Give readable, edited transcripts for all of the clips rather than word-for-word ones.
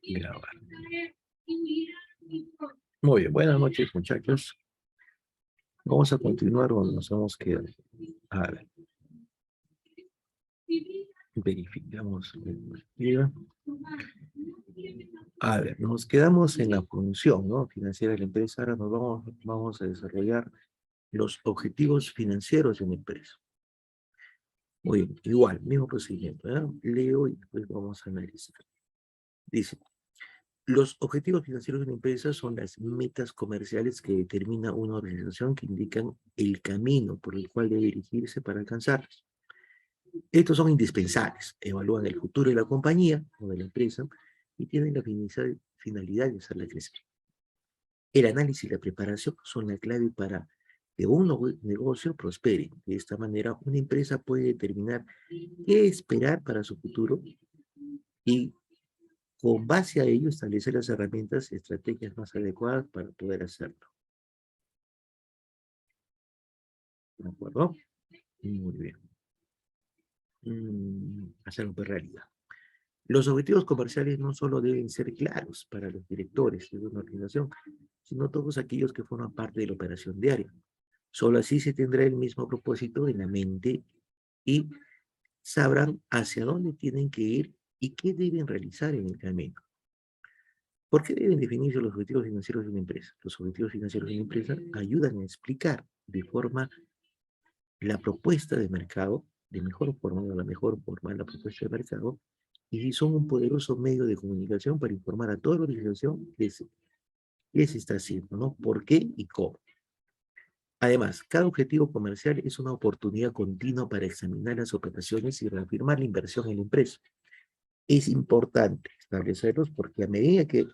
Grabar. Muy bien, buenas noches, muchachos. Vamos a continuar donde nos hemos quedado. A ver, verificamos la partida. A ver, nos quedamos en la función, ¿no?, financiera de la empresa. Ahora vamos a desarrollar los objetivos financieros de una empresa. Muy bien, igual, mismo procedimiento, ¿eh? Leo y después vamos a analizar. Dice, los objetivos financieros de una empresa son las metas comerciales que determina una organización, que indican el camino por el cual debe dirigirse para alcanzarlas. Estos son indispensables, evalúan el futuro de la compañía o de la empresa y tienen la finalidad de hacerla crecer. El análisis y la preparación son la clave para que un negocio prospere. De esta manera, una empresa puede determinar qué esperar para su futuro y, con base a ello, establecer las herramientas y estrategias más adecuadas para poder hacerlo. ¿De acuerdo? Muy bien. Hacerlo realidad. Los objetivos comerciales no solo deben ser claros para los directores de una organización, sino todos aquellos que forman parte de la operación diaria. Solo así se tendrá el mismo propósito en la mente y sabrán hacia dónde tienen que ir y qué deben realizar en el camino. ¿Por qué deben definirse los objetivos financieros de una empresa? Los objetivos financieros de una empresa ayudan a explicar de forma la propuesta de mercado, de mejor forma, o la mejor forma, la propuesta de mercado, y son un poderoso medio de comunicación para informar a toda la organización qué se está haciendo, ¿no? ¿Por qué y cómo? Además, cada objetivo comercial es una oportunidad continua para examinar las operaciones y reafirmar la inversión en la empresa. Es importante establecerlos porque a medida que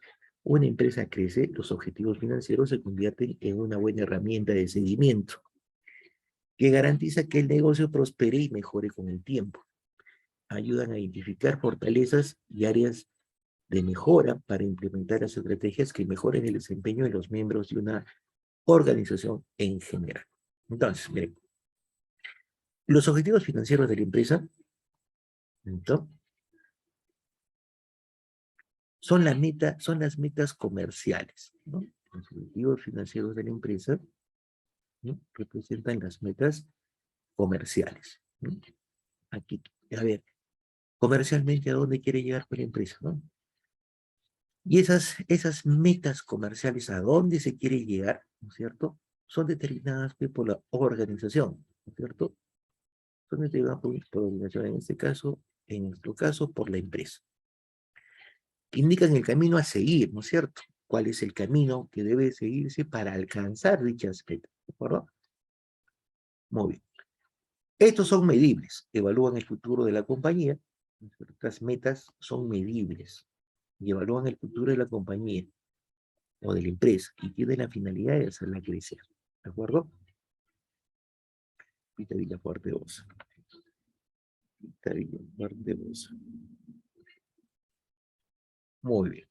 una empresa crece, los objetivos financieros se convierten en una buena herramienta de seguimiento que garantiza que el negocio prospere y mejore con el tiempo. Ayudan a identificar fortalezas y áreas de mejora para implementar las estrategias que mejoren el desempeño de los miembros de una organización en general. Entonces, miren, los objetivos financieros de la empresa, ¿no?, son las metas comerciales, ¿no? Los objetivos financieros de la empresa, ¿no?, representan las metas comerciales, ¿no? Aquí, a ver, comercialmente, ¿a dónde quiere llegar con la empresa, no? Y esas metas comerciales, ¿a dónde se quiere llegar, no es cierto?, son determinadas por la organización, ¿no es cierto? Son determinadas por la organización, en nuestro caso, por la empresa. Indican el camino a seguir, ¿no es cierto? ¿Cuál es el camino que debe seguirse para alcanzar dichas metas? ¿De acuerdo? Muy bien. Estos son medibles, evalúan el futuro de la compañía. Estas metas son medibles y evalúan el futuro de la compañía o de la empresa y tienen la finalidad de hacerla crecer. ¿De acuerdo? Pita Villafuerte Osa. Pita Villafuerte Osa. Muy bien.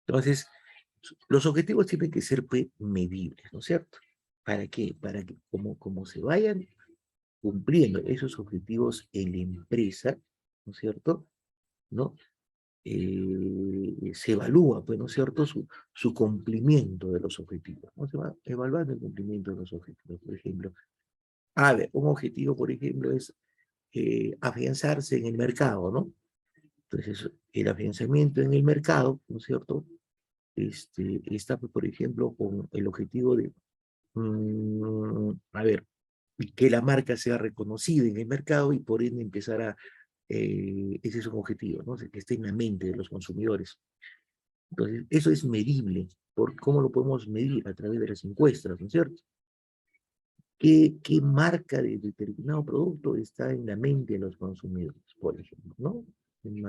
Entonces, los objetivos tienen que ser, pues, medibles, ¿no es cierto? ¿Para qué? Para que como se vayan cumpliendo esos objetivos en la empresa, ¿no es cierto?, ¿no? Se evalúa, pues, ¿no es cierto?, su cumplimiento de los objetivos, ¿no? Se va evaluando el cumplimiento de los objetivos. Por ejemplo, a ver, un objetivo, por ejemplo, es afianzarse en el mercado, ¿no? Entonces, el afianzamiento en el mercado, ¿no es cierto?, está, por ejemplo, con el objetivo de, a ver, que la marca sea reconocida en el mercado y por ende empezar ese es un objetivo, ¿no? O sea, que esté en la mente de los consumidores. Entonces, eso es medible. ¿Cómo lo podemos medir? A través de las encuestas, ¿no es cierto? ¿Qué marca de determinado producto está en la mente de los consumidores, por ejemplo, ¿no?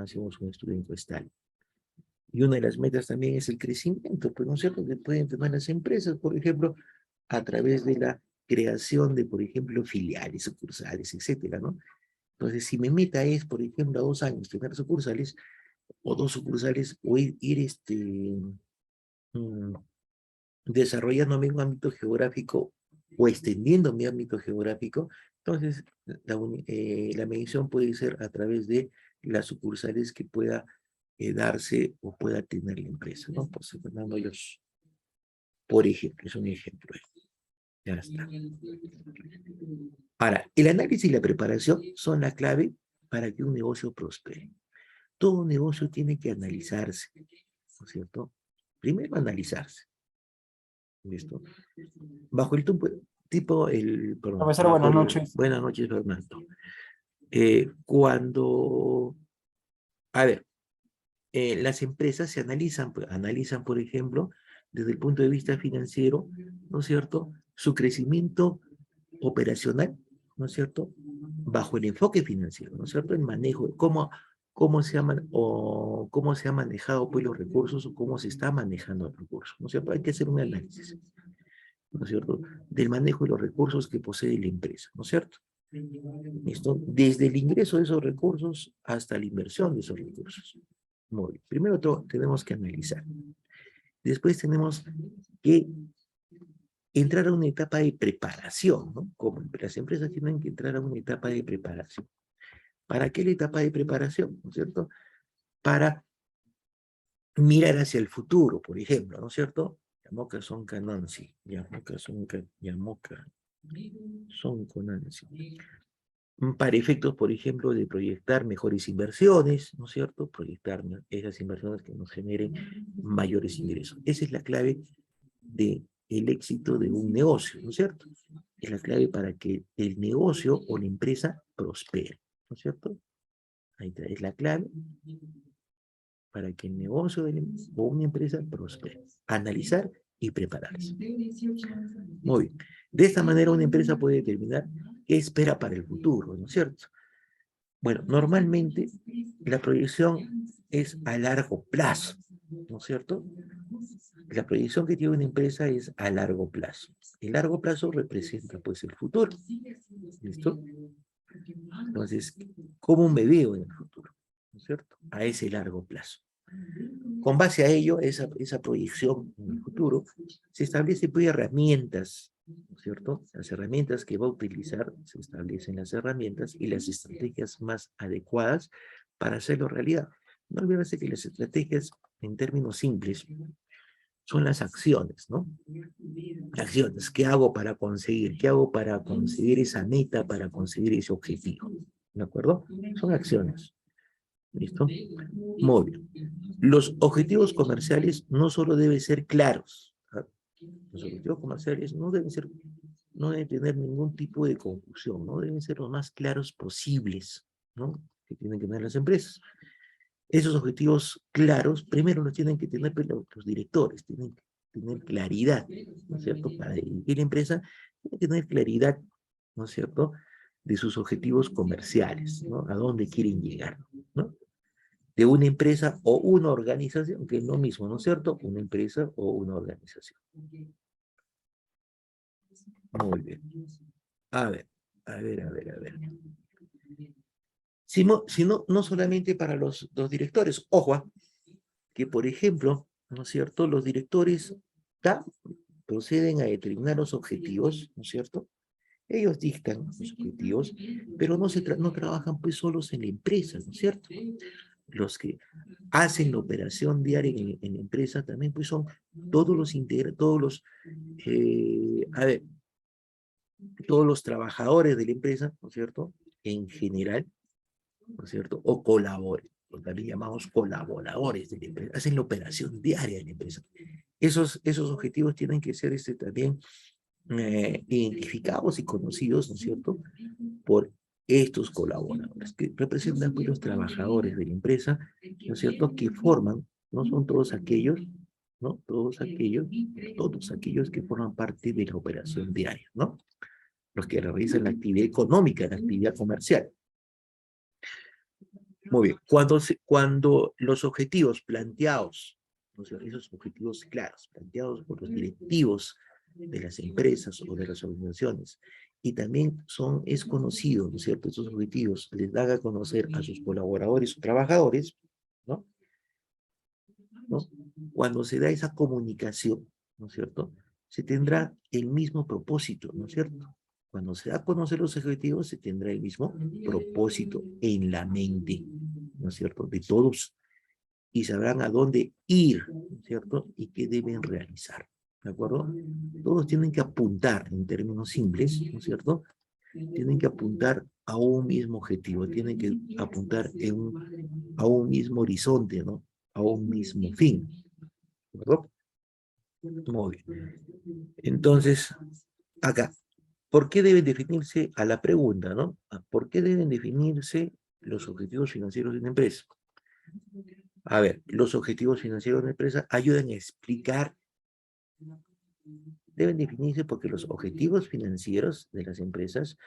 Hacemos un estudio encuestal. Y una de las metas también es el crecimiento, pues, ¿no es cierto?, que pueden tener las empresas, por ejemplo, a través de la creación de, por ejemplo, filiales, sucursales, etcétera, ¿no? Entonces, si mi meta es, por ejemplo, a 2 años tener sucursales, o 2 sucursales, o ir mm, desarrollando mi ámbito geográfico o extendiendo mi ámbito geográfico, entonces la medición puede ser a través de las sucursales que pueda darse o pueda tener la empresa, ¿no? Pues Fernando ellos, por ejemplo, es un ejemplo. Ya está. Ahora, el análisis y la preparación son la clave para que un negocio prospere. Todo negocio tiene que analizarse, ¿no es cierto? Primero analizarse. ¿Listo? Bajo el perdón, Profesor, buenas noches. buenas noches, Fernando. Cuando, a ver, las empresas se analizan, por ejemplo, desde el punto de vista financiero, ¿no es cierto? Su crecimiento operacional, ¿no es cierto? Bajo el enfoque financiero, ¿no es cierto? El manejo, cómo cómo se ha manejado pues, los recursos o cómo se está manejando el recurso, ¿no es cierto? Hay que hacer un análisis, ¿no es cierto? Del manejo de los recursos que posee la empresa, ¿no es cierto? ¿Listo? Desde el ingreso de esos recursos hasta la inversión de esos recursos. Muy bien. Primero todo, tenemos que analizar. Después tenemos que entrar a una etapa de preparación, ¿no? Como las empresas tienen que entrar a una etapa de preparación. ¿Para qué la etapa de preparación? ¿No es cierto? Para mirar hacia el futuro, por ejemplo, ¿no es cierto? Yamoca son Canansi, Yamoca son Canansi. Para efectos, por ejemplo, de proyectar mejores inversiones, ¿no es cierto? Proyectar esas inversiones que nos generen mayores ingresos. Esa es la clave del éxito de un negocio, ¿no es cierto? Es la clave para que el negocio o la empresa prospere, ¿no es cierto? Ahí está, es la clave para que el negocio o una empresa prospere. Analizar y prepararse. Muy bien. De esta manera una empresa puede determinar qué espera para el futuro, ¿no es cierto? Bueno, normalmente la proyección es a largo plazo, ¿no es cierto? La proyección que tiene una empresa es a largo plazo. El largo plazo representa pues el futuro. ¿Listo? Entonces, ¿cómo me veo en el futuro? ¿No es cierto? A ese largo plazo. Con base a ello, esa proyección en el futuro, se establecen pues herramientas, ¿no es cierto? Las herramientas que va a utilizar, se establecen las herramientas y las estrategias más adecuadas para hacerlo realidad. No olvidarse que las estrategias, en términos simples, son las acciones, ¿no? Acciones, ¿qué hago para conseguir? ¿Qué hago para conseguir esa meta, para conseguir ese objetivo? ¿De acuerdo? Son acciones. ¿Listo? Muy bien. Los objetivos comerciales no solo deben ser claros. ¿Ah? Los objetivos comerciales no deben tener ningún tipo de confusión, no deben ser los más claros posibles, ¿no? Que tienen que tener las empresas. Esos objetivos claros, primero los tienen que tener los directores, tienen que tener claridad, ¿no es cierto? Para dirigir la empresa, tienen que tener claridad, ¿no es cierto? De sus objetivos comerciales, ¿no? A dónde quieren llegar, ¿no? De una empresa o una organización, que es lo mismo, ¿no es cierto? Una empresa o una organización. Muy bien. A ver, a ver. Si no, no solamente para los directores, ojo, que por ejemplo, ¿no es cierto? Los directores proceden a determinar los objetivos, ¿no es cierto? Ellos dictan los objetivos, pero no trabajan pues solos en la empresa, ¿no es cierto? Los que hacen la operación diaria en la empresa también pues son a ver, todos los trabajadores de la empresa, ¿no es cierto? En general, ¿no es cierto? O también llamamos colaboradores de la empresa, hacen la operación diaria de la empresa. Esos objetivos tienen que ser también identificados y conocidos, ¿no es cierto? Por estos colaboradores, que representan pues, los trabajadores de la empresa, ¿no es cierto? Que forman, no son todos aquellos, ¿no? Todos aquellos que forman parte de la operación diaria, ¿no? Los que realizan la actividad económica, la actividad comercial. Muy bien, cuando los objetivos planteados, o sea, esos objetivos claros, planteados por los directivos de las empresas o de las organizaciones, y también es conocido, ¿no es cierto?, esos objetivos les dan a conocer a sus colaboradores o trabajadores, ¿no? ¿No? Cuando se da esa comunicación, ¿no es cierto?, se tendrá el mismo propósito, ¿no es cierto? Cuando se da a conocer los objetivos, se tendrá el mismo propósito en la mente, ¿no es cierto?, de todos y sabrán a dónde ir, ¿cierto? Y qué deben realizar, ¿de acuerdo? Todos tienen que apuntar en términos simples, ¿no es cierto? Tienen que apuntar a un mismo objetivo, tienen que apuntar a un mismo horizonte, ¿no? A un mismo fin, ¿de acuerdo? Muy bien. Entonces, acá, ¿por qué deben definirse a la pregunta, ¿no? ¿Por qué deben definirse los objetivos financieros de una empresa? A ver, los objetivos financieros de una empresa ayudan a explicar, deben definirse porque los objetivos financieros de las empresas,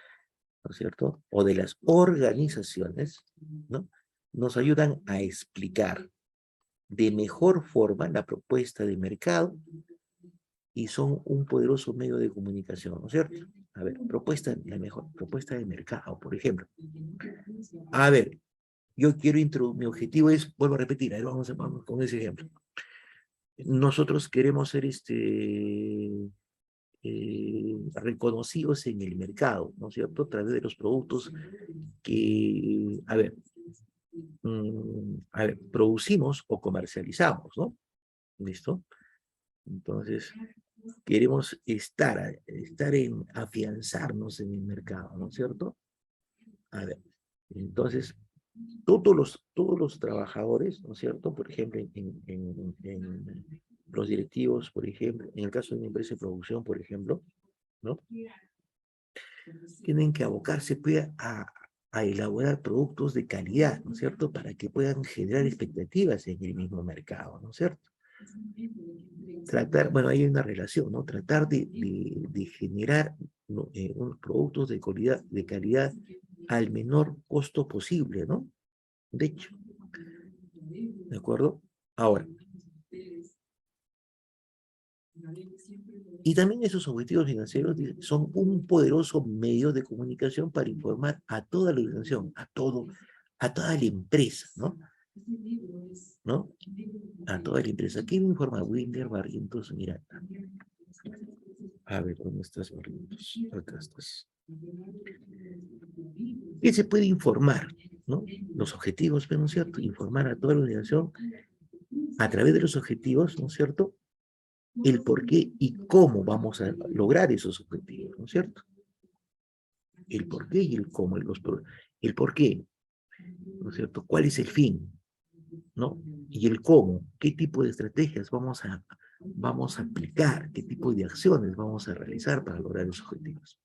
¿no es cierto? O de las organizaciones, ¿no? Nos ayudan a explicar de mejor forma la propuesta de mercado y son un poderoso medio de comunicación, ¿no es cierto? A ver, la mejor propuesta de mercado, por ejemplo. A ver, yo quiero introducir, mi objetivo es, vuelvo a repetir, ahí vamos con ese ejemplo. Nosotros queremos ser reconocidos en el mercado, ¿no es cierto? A través de los productos que, a ver, producimos o comercializamos, ¿no? ¿Listo? Entonces, queremos afianzarnos en el mercado, ¿no es cierto? A ver, entonces, todos los trabajadores, ¿no es cierto? Por ejemplo, en los directivos, por ejemplo, en el caso de una empresa de producción, por ejemplo, ¿no? Tienen que abocarse pues, a elaborar productos de calidad, ¿no es cierto? Para que puedan generar expectativas en el mismo mercado, ¿no es cierto? Tratar, bueno, hay una relación, ¿no? Tratar de generar, ¿no? Unos productos de calidad al menor costo posible, ¿no? De hecho, ¿de acuerdo? Ahora, y también esos objetivos financieros son un poderoso medio de comunicación para informar a toda la organización, a toda la empresa, ¿no? ¿No? A toda la empresa. ¿Quién informa? Wilder Barrientos, mira. A ver, ¿dónde estás, Barrientos? Acá estás. ¿Qué se puede informar? ¿No? Los objetivos, ¿no es cierto? Informar a toda la organización a través de los objetivos, ¿no es cierto? El por qué y cómo vamos a lograr esos objetivos, ¿no es cierto? El por qué y el cómo, el por qué, ¿no es cierto? ¿Cuál es el fin? ¿No? Y el cómo, qué tipo de estrategias vamos a aplicar, qué tipo de acciones vamos a realizar para lograr esos objetivos.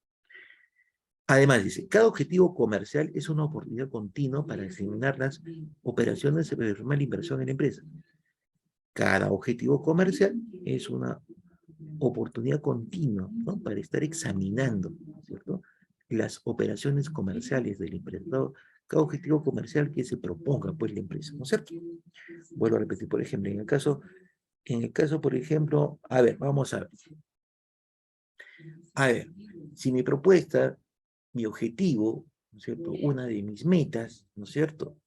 Además, dice, cada objetivo comercial es una oportunidad continua para examinar las operaciones de reformar la inversión en la empresa. Cada objetivo comercial es una oportunidad continua, ¿no? Para estar examinando, ¿cierto? Las operaciones comerciales del emprendedor, cada objetivo comercial que se proponga, pues, la empresa, ¿no es cierto? Vuelvo a repetir, por ejemplo, en el caso, por ejemplo, a ver, vamos a ver. A ver, si mi propuesta, mi objetivo, ¿no es cierto? Una de mis metas, ¿no es cierto?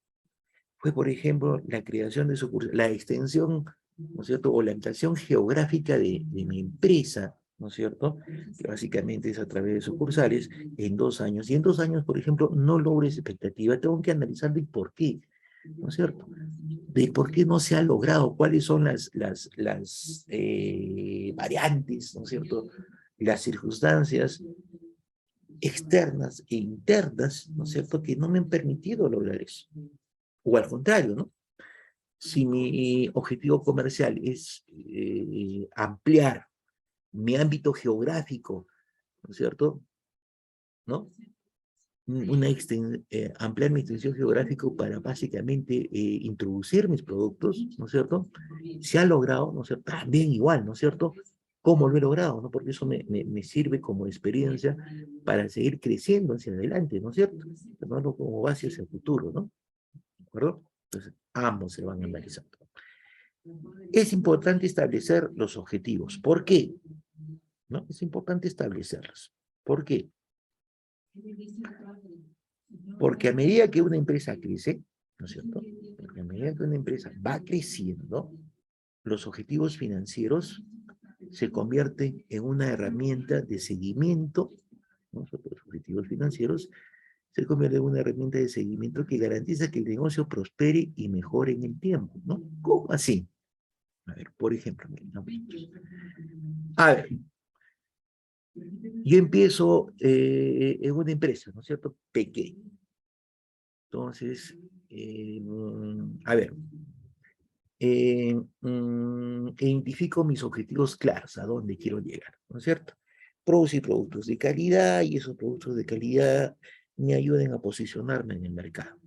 Fue, por ejemplo, la creación de sucursales, la extensión, ¿no es cierto? O la ampliación geográfica de mi empresa, ¿no es cierto? Que básicamente es a través de sucursales en 2 años. Y en 2 años, por ejemplo, no logro esa expectativa. Tengo que analizar el por qué, ¿no es cierto? De por qué no se ha logrado, cuáles son las variantes, ¿no es cierto? Las circunstancias externas e internas, ¿no es cierto?, que no me han permitido lograr eso. O al contrario, ¿no? Si mi objetivo comercial es ampliar mi ámbito geográfico, ¿no es cierto? ¿No? Ampliar mi extensión geográfica para básicamente introducir mis productos, ¿no es cierto? Se ha logrado, ¿no es cierto? También igual, ¿no es cierto? ¿Cómo lo he logrado? ¿No? Porque eso me sirve como experiencia para seguir creciendo hacia adelante, ¿no es cierto? Tomarlo como base hacia el futuro, ¿no? ¿De acuerdo? Entonces, ambos se van analizando. Es importante establecer los objetivos. ¿Por qué? ¿No? Es importante establecerlos. ¿Por qué? Porque a medida que una empresa crece, ¿no es cierto? Porque a medida que una empresa va creciendo, los objetivos financieros se convierten en una herramienta de seguimiento, ¿no? Los objetivos financieros se convierte en una herramienta de seguimiento que garantiza que el negocio prospere y mejore en el tiempo, ¿no? ¿Cómo así? A ver, por ejemplo, ¿no? A ver, yo empiezo en una empresa, ¿no es cierto? Pequeña. Entonces, a ver, identifico mis objetivos claros, a dónde quiero llegar, ¿no es cierto? Producir productos de calidad y esos productos de calidad me ayuden a posicionarme en el mercado.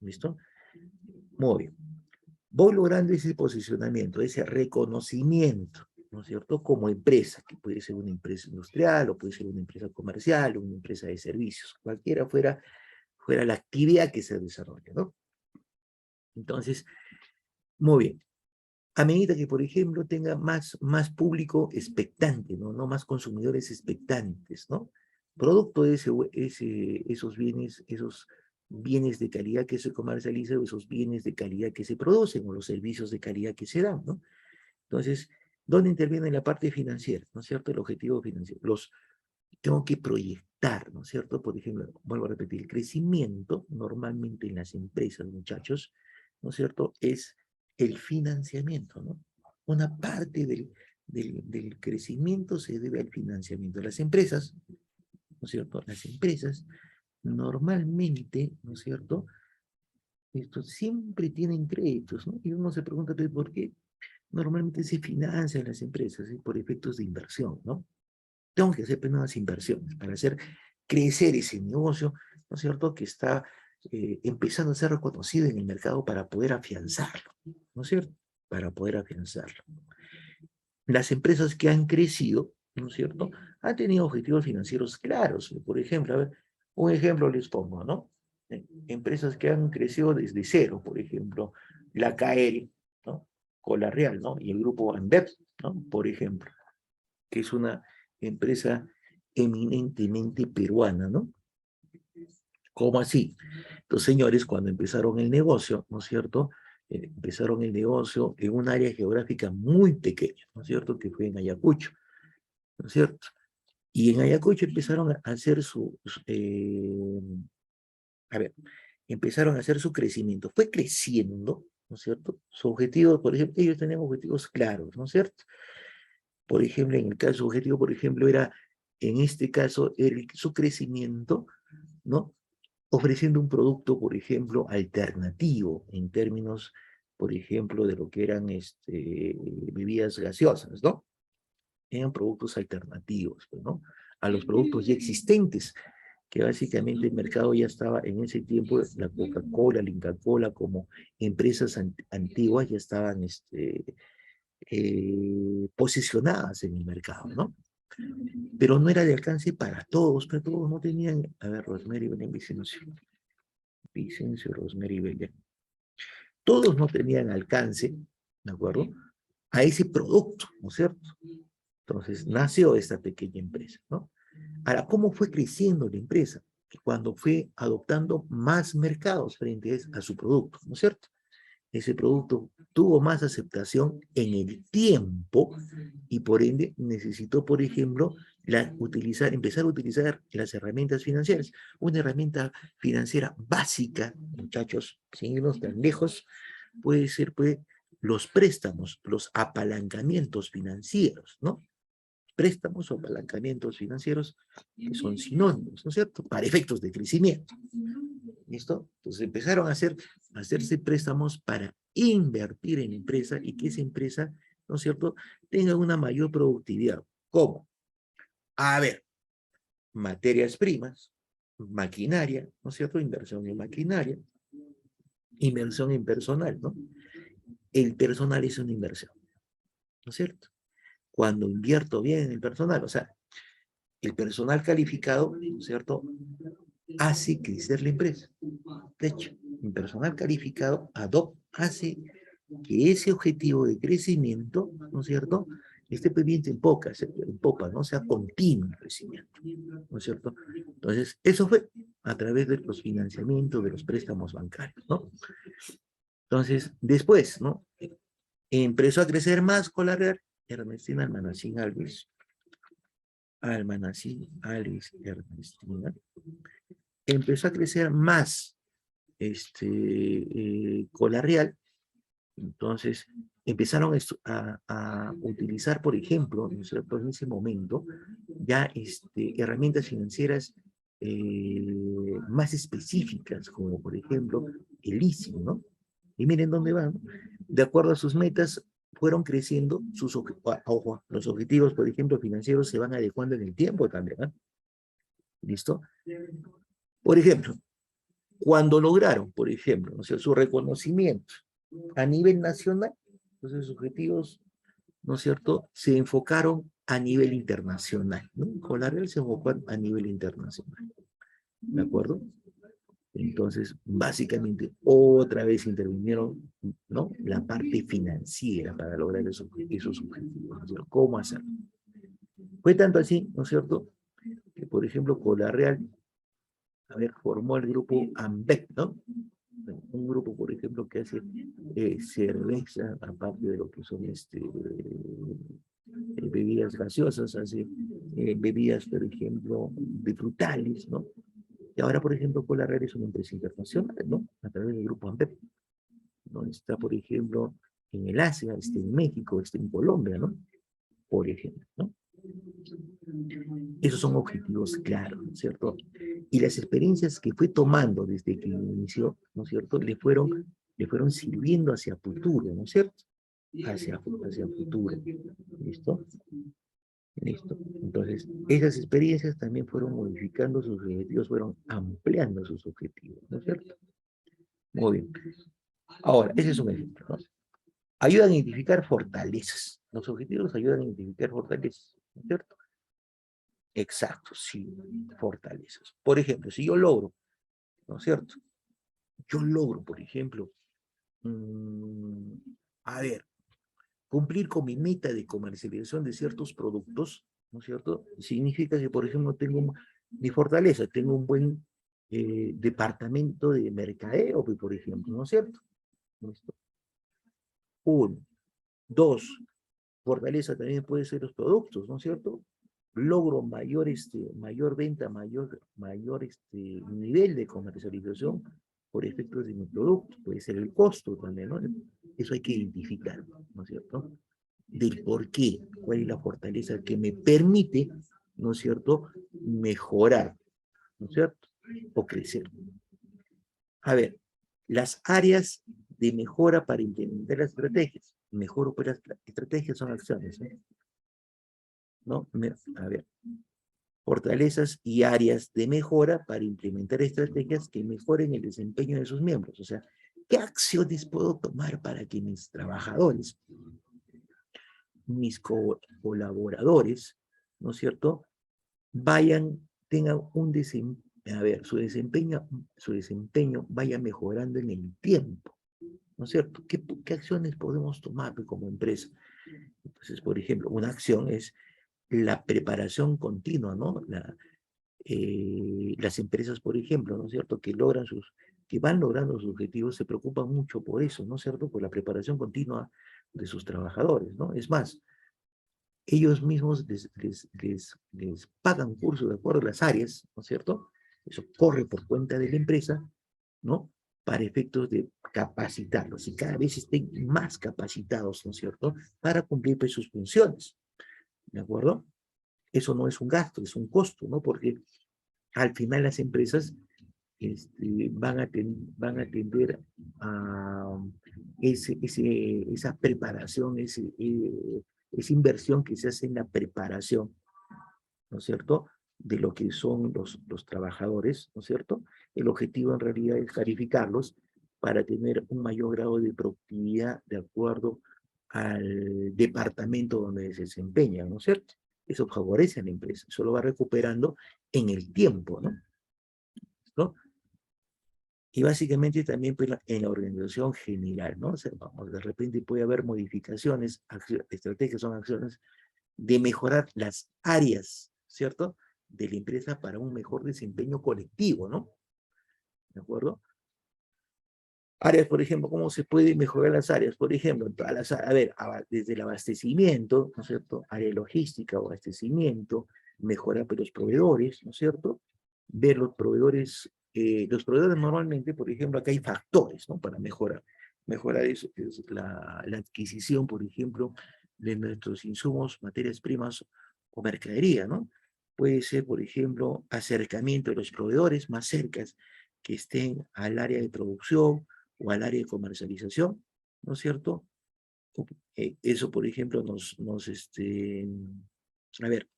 ¿Listo? Muy bien. Voy logrando ese posicionamiento, ese reconocimiento, ¿no es cierto? Como empresa, que puede ser una empresa industrial o puede ser una empresa comercial o una empresa de servicios, cualquiera fuera la actividad que se desarrolla, ¿no? Entonces, muy bien. A medida que, por ejemplo, tenga más público expectante, ¿no? No más consumidores expectantes, ¿no? Producto de esos bienes de calidad que se comercializan, o esos bienes de calidad que se producen, o los servicios de calidad que se dan, ¿no? Entonces, ¿dónde interviene la parte financiera? ¿No es cierto? El objetivo financiero. Tengo que proyectar, ¿no es cierto? Por ejemplo, vuelvo a repetir, el crecimiento normalmente en las empresas, muchachos, ¿no es cierto? Es el financiamiento, ¿no? Una parte del crecimiento se debe al financiamiento de las empresas, ¿no es cierto? Las empresas normalmente, ¿no es cierto? Esto siempre tienen créditos, ¿no? Y uno se pregunta, ¿por qué? Normalmente se financian las empresas, ¿sí? Por efectos de inversión, ¿no? Tengo que hacer nuevas inversiones para hacer crecer ese negocio, ¿no es cierto?, que está empezando a ser reconocido en el mercado para poder afianzarlo, ¿no es cierto?, para poder afianzarlo. Las empresas que han crecido, ¿no es cierto?, han tenido objetivos financieros claros. Por ejemplo, a ver, un ejemplo les pongo, ¿no? Empresas que han crecido desde cero, por ejemplo, la KL, ¿no? Cola Real, ¿no? Y el grupo Ambev, ¿no? Por ejemplo, que es una empresa eminentemente peruana, ¿no? ¿Cómo así? Los señores, cuando empezaron el negocio, ¿no es cierto? Empezaron el negocio en un área geográfica muy pequeña, ¿no es cierto? Que fue en Ayacucho, ¿no es cierto? Y en Ayacucho empezaron a hacer a ver, empezaron a hacer su crecimiento. Fue creciendo, ¿no es cierto? Su objetivo, por ejemplo, ellos tenían objetivos claros, ¿no es cierto? Por ejemplo, en el caso objetivo, por ejemplo, era, en este caso, su crecimiento, ¿no? Ofreciendo un producto, por ejemplo, alternativo en términos, por ejemplo, de lo que eran bebidas gaseosas, ¿no? Eran productos alternativos, pues, ¿no? A los productos ya existentes, que básicamente el mercado ya estaba en ese tiempo, la Coca-Cola, la Inca-Cola, como empresas antiguas ya estaban posicionadas en el mercado, ¿no? Pero no era de alcance para todos no tenían, a ver, Rosemary Belén Vicencio, Rosemary Belén, todos no tenían alcance, ¿de acuerdo? A ese producto, ¿no es cierto? Entonces nació esta pequeña empresa, ¿no? Ahora, ¿cómo fue creciendo la empresa? Cuando fue adoptando más mercados frente a su producto, ¿no es cierto? Ese producto tuvo más aceptación en el tiempo y por ende necesitó, por ejemplo, empezar a utilizar las herramientas financieras. Una herramienta financiera básica, muchachos, sin irnos tan lejos, puede ser pues, los préstamos, los apalancamientos financieros, ¿no? Préstamos o apalancamientos financieros que son sinónimos, ¿no es cierto? Para efectos de crecimiento. ¿Listo? Entonces empezaron a hacerse préstamos para invertir en la empresa y que esa empresa, ¿no es cierto?, tenga una mayor productividad. ¿Cómo? A ver, materias primas, maquinaria, ¿no es cierto? Inversión en maquinaria, inversión en personal, ¿no? El personal es una inversión, ¿no es cierto? Cuando invierto bien en el personal, o sea, el personal calificado, ¿no es cierto?, hace crecer la empresa. De hecho, el personal calificado hace que ese objetivo de crecimiento, ¿no es cierto?, esté pendiente en popa, ¿no? Sea continuo el crecimiento, ¿no es cierto? Entonces, eso fue a través de los financiamientos, de los préstamos bancarios, ¿no? Entonces, después, ¿no? Empezó a crecer más con la Real Ernestina Almanacín Alves, Ernestina, empezó a crecer más Colarreal. Entonces empezaron a utilizar, por ejemplo, ¿no es cierto?, en ese momento, ya herramientas financieras más específicas, como por ejemplo el leasing, ¿no? Y miren dónde van, ¿no? De acuerdo a sus metas, fueron creciendo ojo, los objetivos, por ejemplo, financieros se van adecuando en el tiempo también, ¿no? ¿Listo? Por ejemplo, cuando lograron, por ejemplo, ¿no? O sea, su reconocimiento a nivel nacional, entonces sus objetivos, ¿no es cierto?, se enfocaron a nivel internacional, ¿no? Con la Real se enfocó a nivel internacional, ¿de acuerdo? Entonces, básicamente, otra vez intervinieron, ¿no?, la parte financiera para lograr esos objetivos, ¿no es cierto? ¿Cómo hacerlo? Fue tanto así, ¿no es cierto?, que, por ejemplo, con la Real, a ver, formó el grupo AMBEC, ¿no? Un grupo, por ejemplo, que hace cerveza, aparte de lo que son bebidas gaseosas, hace bebidas, por ejemplo, de frutales, ¿no? Y ahora, por ejemplo, Colarreal es una empresa internacional, ¿no? A través del grupo AMBEP, ¿no? Está, por ejemplo, en el Asia, está en México, está en Colombia, ¿no? Por ejemplo, ¿no? Esos son objetivos claros, ¿no es cierto? Y las experiencias que fue tomando desde que inició, ¿no es cierto?, le fueron sirviendo hacia futuro, ¿no es cierto? Hacia futuro. ¿Listo? Listo. Entonces, esas experiencias también fueron modificando sus objetivos, fueron ampliando sus objetivos, ¿no es cierto? Muy bien. Ahora, ese es un ejemplo, ¿no? Ayudan a identificar fortalezas. Los objetivos ayudan a identificar fortalezas, ¿no es cierto? Exacto, sí, fortalezas. Por ejemplo, si yo logro, ¿no es cierto? Yo logro, por ejemplo, mmm, a ver, cumplir con mi meta de comercialización de ciertos productos, ¿no es cierto? Significa que, por ejemplo, tengo mi fortaleza, tengo un buen departamento de mercadeo, por ejemplo, ¿no es cierto? ¿Listo? Uno. Dos, fortaleza también puede ser los productos, ¿no es cierto? Logro mayor, mayor venta, mayor nivel de comercialización por efectos de mi producto, puede ser el costo también, ¿no? Eso hay que identificar, ¿no es cierto? Del por qué, cuál es la fortaleza que me permite, ¿no es cierto?, mejorar, ¿no es cierto?, o crecer. A ver, las áreas de mejora para implementar las estrategias. Mejor para las estrategias son acciones, ¿no? A ver, fortalezas y áreas de mejora para implementar estrategias que mejoren el desempeño de sus miembros. O sea, ¿qué acciones puedo tomar para que mis trabajadores, mis colaboradores, ¿no es cierto?, tengan un desempeño, a ver, su desempeño vaya mejorando en el tiempo, ¿no es cierto? ¿Qué acciones podemos tomar como empresa? Entonces, por ejemplo, una acción es la preparación continua, ¿no? Las empresas, por ejemplo, ¿no es cierto?, que van logrando sus objetivos, se preocupan mucho por eso, ¿no es cierto?, por la preparación continua de sus trabajadores, ¿no? Es más, ellos mismos les pagan cursos de acuerdo a las áreas, ¿no es cierto? Eso corre por cuenta de la empresa, ¿no? Para efectos de capacitarlos y cada vez estén más capacitados, ¿no es cierto?, para cumplir pues, sus funciones, ¿de acuerdo? Eso no es un gasto, es un costo, ¿no? Porque al final las empresas van a tender a esa preparación, esa inversión que se hace en la preparación, ¿no es cierto?, de lo que son los trabajadores, ¿no es cierto? El objetivo en realidad es calificarlos para tener un mayor grado de productividad de acuerdo al departamento donde se desempeñan, ¿no es cierto? Eso favorece a la empresa, eso lo va recuperando en el tiempo, ¿no? ¿No? Y básicamente también pues, en la organización general, ¿no? O sea, vamos, de repente puede haber modificaciones, estrategias son acciones de mejorar las áreas, ¿cierto?, de la empresa para un mejor desempeño colectivo, ¿no? ¿De acuerdo? Áreas, por ejemplo, ¿cómo se puede mejorar las áreas? Por ejemplo, a ver, desde el abastecimiento, ¿no es cierto?, área logística o abastecimiento, mejorar pues, los proveedores, ¿no es cierto?, ver los proveedores los proveedores normalmente, por ejemplo, acá hay factores, ¿no? Para mejorar. Mejorar eso, que es la adquisición, por ejemplo, de nuestros insumos, materias primas o mercadería, ¿no? Puede ser, por ejemplo, acercamiento de los proveedores más cercas que estén al área de producción o al área de comercialización, ¿no es cierto? Eso, por ejemplo, a ver,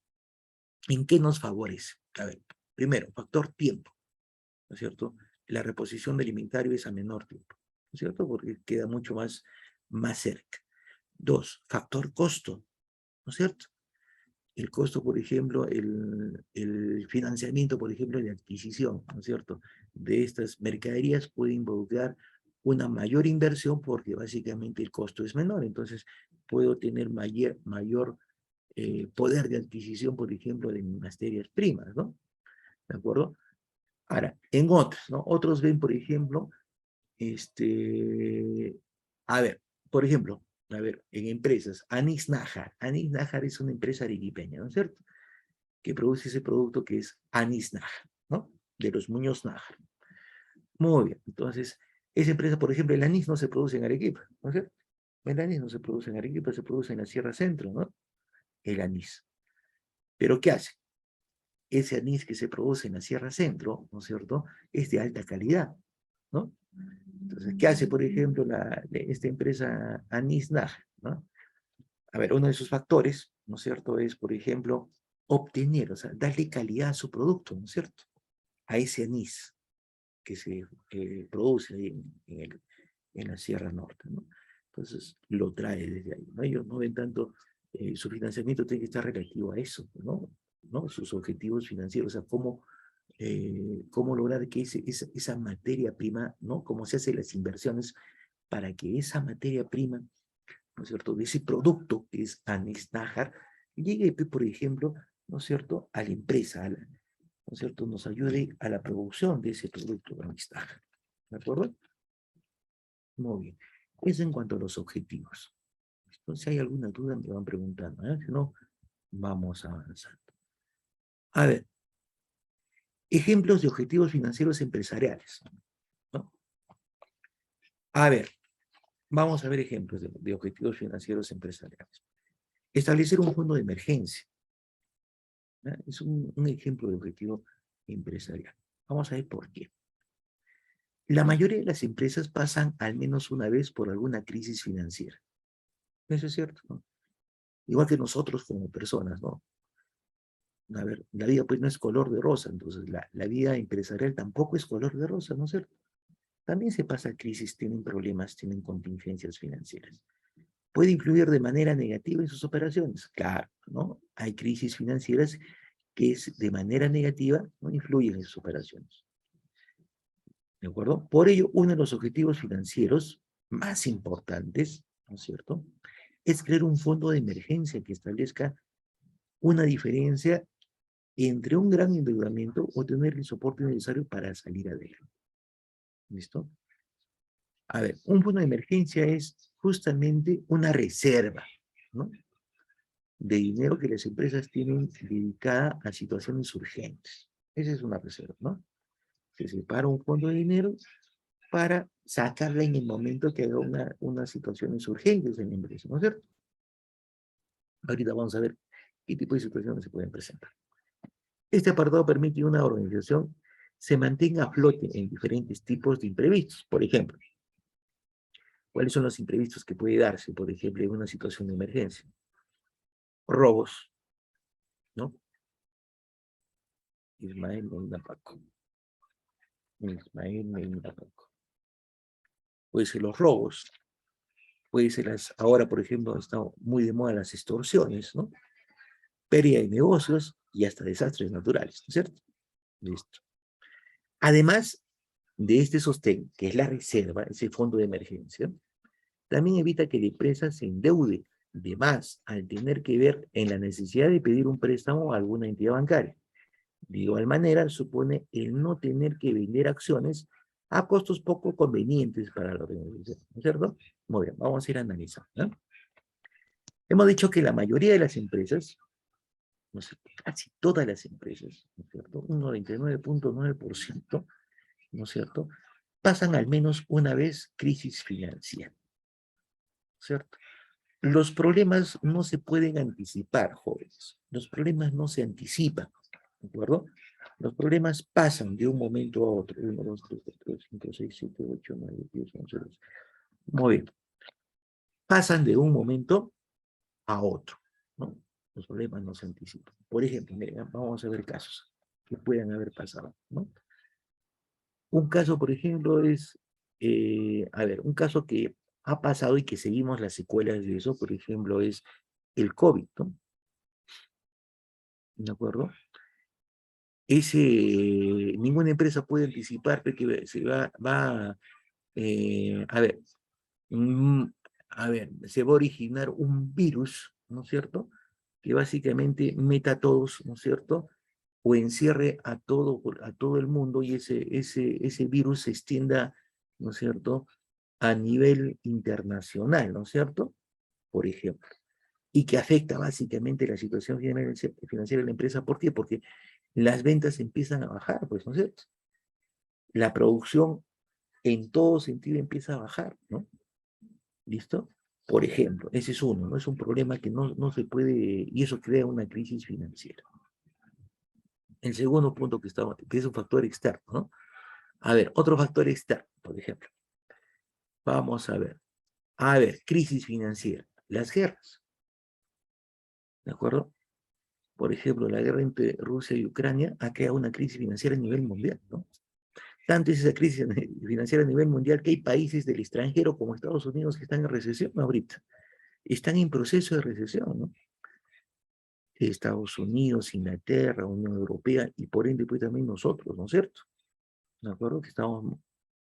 ¿en qué nos favorece? A ver, primero, factor tiempo, ¿no es cierto? La reposición del inventario es a menor tiempo, ¿no es cierto? Porque queda mucho más cerca. Dos, factor costo, ¿no es cierto? El costo, por ejemplo, el financiamiento, por ejemplo, de adquisición, ¿no es cierto? De estas mercaderías puede involucrar una mayor inversión porque básicamente el costo es menor, entonces puedo tener mayor poder de adquisición, por ejemplo, de materias primas, ¿no? ¿De acuerdo? Ahora, en otros, ¿no? Otros ven, por ejemplo, a ver, por ejemplo, a ver, en empresas, Anís Nájar. Anís Nájar es una empresa arequipeña, ¿no es cierto? Que produce ese producto que es Anís Nájar, ¿no? De los Muñoz Nájar. Muy bien, entonces, esa empresa, por ejemplo, el anís no se produce en Arequipa, ¿no es cierto? El anís no se produce en Arequipa, se produce en la Sierra Centro, ¿no? El anís. ¿Pero qué hace? Ese anís que se produce en la Sierra Centro, ¿no es cierto?, es de alta calidad, ¿no? Entonces, ¿qué hace, por ejemplo, esta empresa Anís Nájar, ¿no? A ver, uno de sus factores, ¿no es cierto?, es, por ejemplo, obtener, o sea, darle calidad a su producto, ¿no es cierto?, a ese anís que se produce ahí en la Sierra Norte, ¿no? Entonces, lo trae desde ahí, ¿no? Ellos no ven tanto, su financiamiento tiene que estar relativo a eso, ¿no? ¿No? Sus objetivos financieros, o sea, cómo lograr que esa materia prima, ¿no? Cómo se hacen las inversiones para que esa materia prima, ¿no es cierto?, de ese producto que es Anís Nájar, llegue, por ejemplo, ¿no es cierto?, a la empresa, ¿no es cierto?, nos ayude a la producción de ese producto de Anís Nájar. ¿De acuerdo? Muy bien. Eso en cuanto a los objetivos. Entonces, si hay alguna duda, me van preguntando, ¿eh? Si no, vamos avanzando. A ver, ejemplos de objetivos financieros empresariales, ¿no? A ver, vamos a ver ejemplos de objetivos financieros empresariales. Establecer un fondo de emergencia, ¿no? Es un ejemplo de objetivo empresarial. Vamos a ver por qué. La mayoría de las empresas pasan al menos una vez por alguna crisis financiera. Eso es cierto, ¿no? Igual que nosotros como personas, ¿no? A ver, la vida pues no es color de rosa, entonces la vida empresarial tampoco es color de rosa, ¿no es cierto? También se pasa crisis, tienen problemas, tienen contingencias financieras. ¿Puede influir de manera negativa en sus operaciones? Claro, ¿no? Hay crisis financieras que es de manera negativa, no influyen en sus operaciones. ¿De acuerdo? Por ello, uno de los objetivos financieros más importantes, ¿no es cierto?, es crear un fondo de emergencia que establezca una diferencia entre un gran endeudamiento o tener el soporte necesario para salir adelante. ¿Listo? A ver, un fondo de emergencia es justamente una reserva, ¿no?, de dinero que las empresas tienen dedicada a situaciones urgentes. Esa es una reserva, ¿no? Se separa un fondo de dinero para sacarla en el momento que haya unas situaciones urgentes en la empresa, ¿no es cierto? Ahorita vamos a ver qué tipo de situaciones se pueden presentar. Este apartado permite que una organización se mantenga a flote en diferentes tipos de imprevistos. Por ejemplo, ¿cuáles son los imprevistos que puede darse, por ejemplo, en una situación de emergencia? Robos, ¿no? Ismael Medina Paco. Ismael Medina Paco. Puede ser los robos, puede ser ahora, por ejemplo, están muy de moda las extorsiones, ¿no? Pérdida de negocios y hasta desastres naturales, ¿no es cierto? Listo. Además de este sostén, que es la reserva, ese fondo de emergencia, también evita que la empresa se endeude de más al tener que ver en la necesidad de pedir un préstamo a alguna entidad bancaria. De igual manera, supone el no tener que vender acciones a costos poco convenientes para la organización, ¿no es cierto? Muy bien, vamos a ir analizando, ¿no? Hemos dicho que la mayoría de las empresas, no sé, casi todas las empresas, ¿no es cierto? Un 99.9%, ¿no es cierto?, pasan al menos una vez crisis financiera, ¿cierto? Los problemas no se pueden anticipar, jóvenes. Los problemas no se anticipan, ¿de acuerdo? Los problemas pasan de un momento a otro. 1, 2, 3, 4, 5, 6, 7, 8, 9, 10, 11, 12. Muy bien. Pasan de un momento a otro, ¿no? Los problemas no se anticipan. Por ejemplo, miren, vamos a ver casos que puedan haber pasado, ¿no? Un caso, por ejemplo, es, a ver, un caso que ha pasado y que seguimos las secuelas de eso, por ejemplo, es el COVID, ¿no? ¿De acuerdo? Ninguna empresa puede anticipar que se va a ver, mm, a ver, se va a originar un virus, ¿no es cierto?, que básicamente meta a todos, ¿no es cierto?, o encierre a todo el mundo y ese virus se extienda, ¿no es cierto?, a nivel internacional, ¿no es cierto?, por ejemplo, y que afecta básicamente la situación financiera de la empresa. ¿Por qué? Porque las ventas empiezan a bajar, pues, ¿no es cierto? La producción en todo sentido empieza a bajar, ¿no? ¿Listo? Por ejemplo, ese es uno, ¿no? Es un problema que no se puede, y eso crea una crisis financiera. El segundo punto que es un factor externo, ¿no? A ver, otro factor externo, por ejemplo. Vamos a ver. A ver, crisis financiera. Las guerras, ¿de acuerdo? Por ejemplo, la guerra entre Rusia y Ucrania ha creado una crisis financiera a nivel mundial, ¿no? Tanto es esa crisis financiera a nivel mundial que hay países del extranjero como Estados Unidos que están en recesión ahorita. Están en proceso de recesión, ¿no? Estados Unidos, Inglaterra, Unión Europea y por ende pues también nosotros, ¿no es cierto? ¿De acuerdo? Que estamos un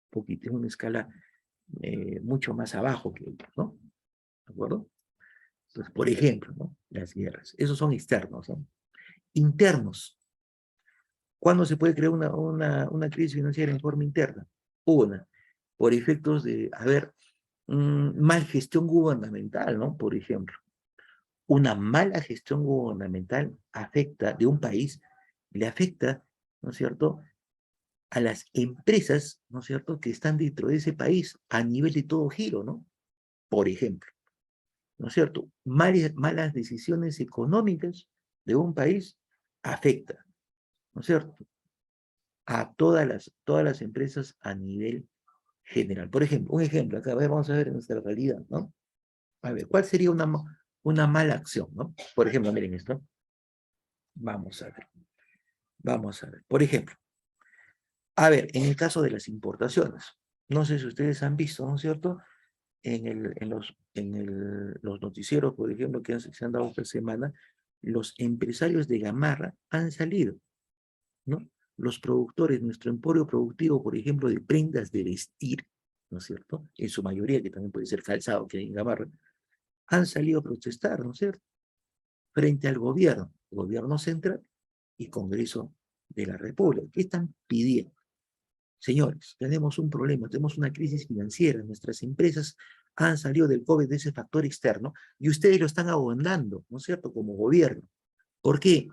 poquito en una escala mucho más abajo que ellos, ¿no? ¿De acuerdo? Entonces, por ejemplo, ¿no?, las guerras. Esos son externos, ¿no? Internos. ¿Cuándo se puede crear una crisis financiera en forma interna? Una, por efectos de, a ver, mal gestión gubernamental, ¿no? Por ejemplo, una mala gestión gubernamental afecta de un país, le afecta, ¿no es cierto?, a las empresas, ¿no es cierto?, que están dentro de ese país a nivel de todo giro, ¿no? Por ejemplo, ¿no es cierto? Malas decisiones económicas de un país afecta, ¿no es cierto?, a todas las empresas a nivel general. Por ejemplo, un ejemplo, acá a ver, vamos a ver en nuestra realidad, ¿no? A ver, ¿cuál sería una mala acción, ¿no? Por ejemplo, miren esto. Vamos a ver, vamos a ver. Por ejemplo, a ver, en el caso de las importaciones, no sé si ustedes han visto, ¿no es cierto?, los noticieros, por ejemplo, que se han dado esta semana, los empresarios de Gamarra han salido, ¿no? Los productores, nuestro emporio productivo, por ejemplo, de prendas de vestir, ¿no es cierto?, en su mayoría, que también puede ser calzado que hay en Gamarra, han salido a protestar, ¿no es cierto?, frente al gobierno central y Congreso de la República. ¿Qué están pidiendo? Señores, tenemos un problema, tenemos una crisis financiera, nuestras empresas han salido del COVID, de ese factor externo, y ustedes lo están abondando, ¿no es cierto?, como gobierno. ¿Por qué?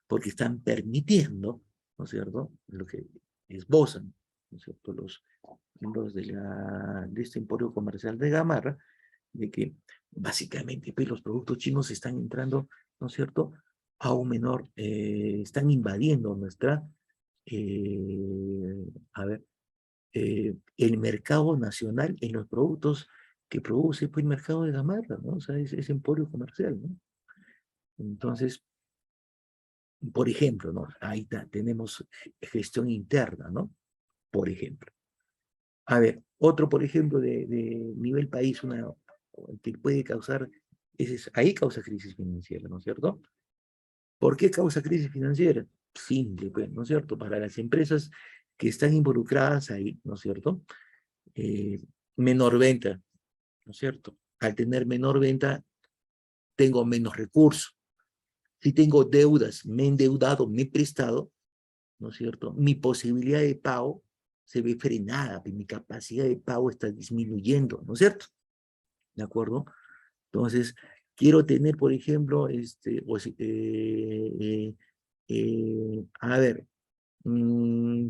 Porque están permitiendo, ¿no es cierto?, lo que esbozan, ¿no es cierto?, los miembros de este emporio comercial de Gamarra, de que básicamente pues, los productos chinos están entrando, ¿no es cierto?, a un menor, están invadiendo a ver, el mercado nacional en los productos que produce pues, el mercado de Gamarra, ¿no? O sea, es emporio comercial, ¿no? Entonces, por ejemplo, ¿no? Ahí está, tenemos gestión interna, ¿no? Por ejemplo. A ver, otro, por ejemplo, de nivel país, que puede causar, ahí causa crisis financiera, ¿no es cierto? ¿Por qué causa crisis financiera? Simple, pues, ¿no es cierto? Para las empresas que están involucradas ahí, ¿no es cierto?, eh, menor venta, ¿no es cierto? Al tener menor venta, tengo menos recursos. Si tengo deudas, me he endeudado, me he prestado, ¿no es cierto?, mi posibilidad de pago se ve frenada, mi capacidad de pago está disminuyendo, ¿no es cierto? ¿De acuerdo? Entonces, quiero tener, por ejemplo, a ver,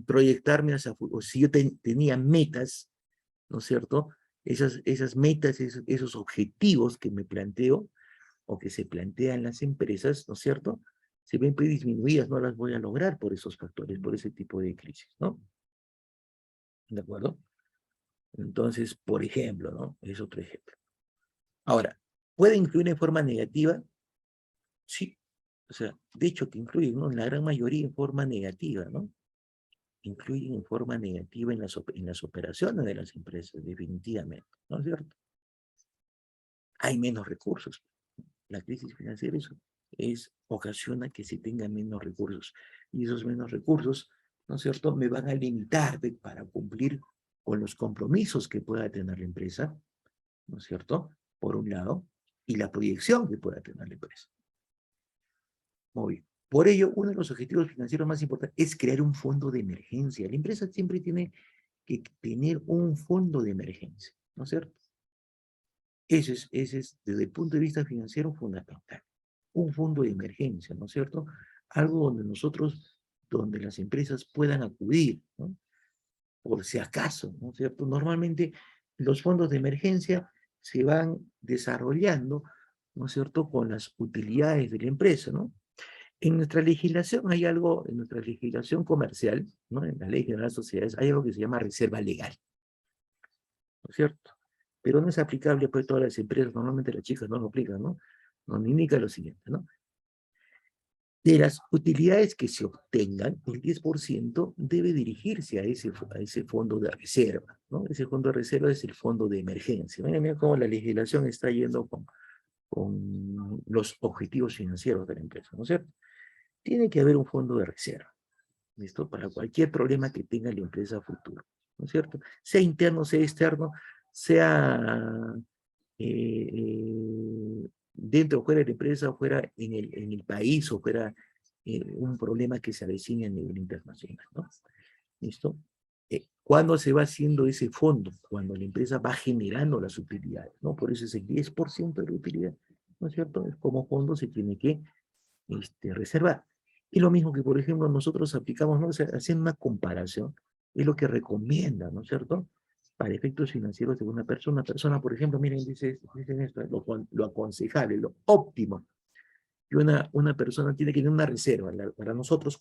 proyectarme hacia futuro. Si yo tenía metas, ¿no es cierto? Esas metas, esos objetivos que me planteo o que se plantean las empresas, ¿no es cierto? Se ven pues disminuidas, no las voy a lograr por esos factores, por ese tipo de crisis, ¿no? ¿De acuerdo? Entonces, por ejemplo, ¿no? Es otro ejemplo. Ahora, ¿puede influir en forma negativa? Sí. O sea, de hecho que influyen, ¿no? En la gran mayoría en forma negativa, ¿no? Influyen en forma negativa en las operaciones de las empresas, definitivamente, ¿no es cierto? Hay menos recursos. La crisis financiera ocasiona que se tengan menos recursos. Y esos menos recursos, ¿no es cierto?, me van a limitar para cumplir con los compromisos que pueda tener la empresa, ¿no es cierto?, por un lado, y la proyección que pueda tener la empresa. Muy bien. Por ello, uno de los objetivos financieros más importantes es crear un fondo de emergencia. La empresa siempre tiene que tener un fondo de emergencia, ¿no es cierto? Ese es, desde el punto de vista financiero, fundamental. Un fondo de emergencia, ¿no es cierto? Algo donde las empresas puedan acudir, ¿no? Por si acaso, ¿no es cierto? Normalmente los fondos de emergencia se van desarrollando, ¿no es cierto?, con las utilidades de la empresa, ¿no? En nuestra legislación hay algo, en nuestra legislación comercial, ¿no?, en la Ley General de Sociedades, hay algo que se llama reserva legal, ¿no es cierto? Pero no es aplicable pues a todas las empresas, normalmente las chicas no lo aplican, ¿no? Nos indica lo siguiente, ¿no? De las utilidades que se obtengan, el 10% debe dirigirse a ese fondo de reserva, ¿no? Ese fondo de reserva es el fondo de emergencia. Mira cómo la legislación está yendo con los objetivos financieros de la empresa, ¿no es cierto? Tiene que haber un fondo de reserva, ¿listo? Para cualquier problema que tenga la empresa a futuro, ¿no es cierto? Sea interno, sea externo, sea dentro o fuera de la empresa, o fuera en el país, o fuera un problema que se avecina a nivel internacional, ¿no? ¿Listo? ¿Cuándo se va haciendo ese fondo? Cuando la empresa va generando las utilidades, ¿no? Por eso es el 10% de la utilidad, ¿no es cierto? Como fondo se tiene que reservar. Y lo mismo que, por ejemplo, nosotros aplicamos, ¿no? O sea, haciendo una comparación, es lo que recomienda, ¿no es cierto?, para efectos financieros de una persona. Una persona, por ejemplo, miren, dicen esto, lo aconsejable, lo óptimo, que una persona tiene que tener una reserva. Para nosotros,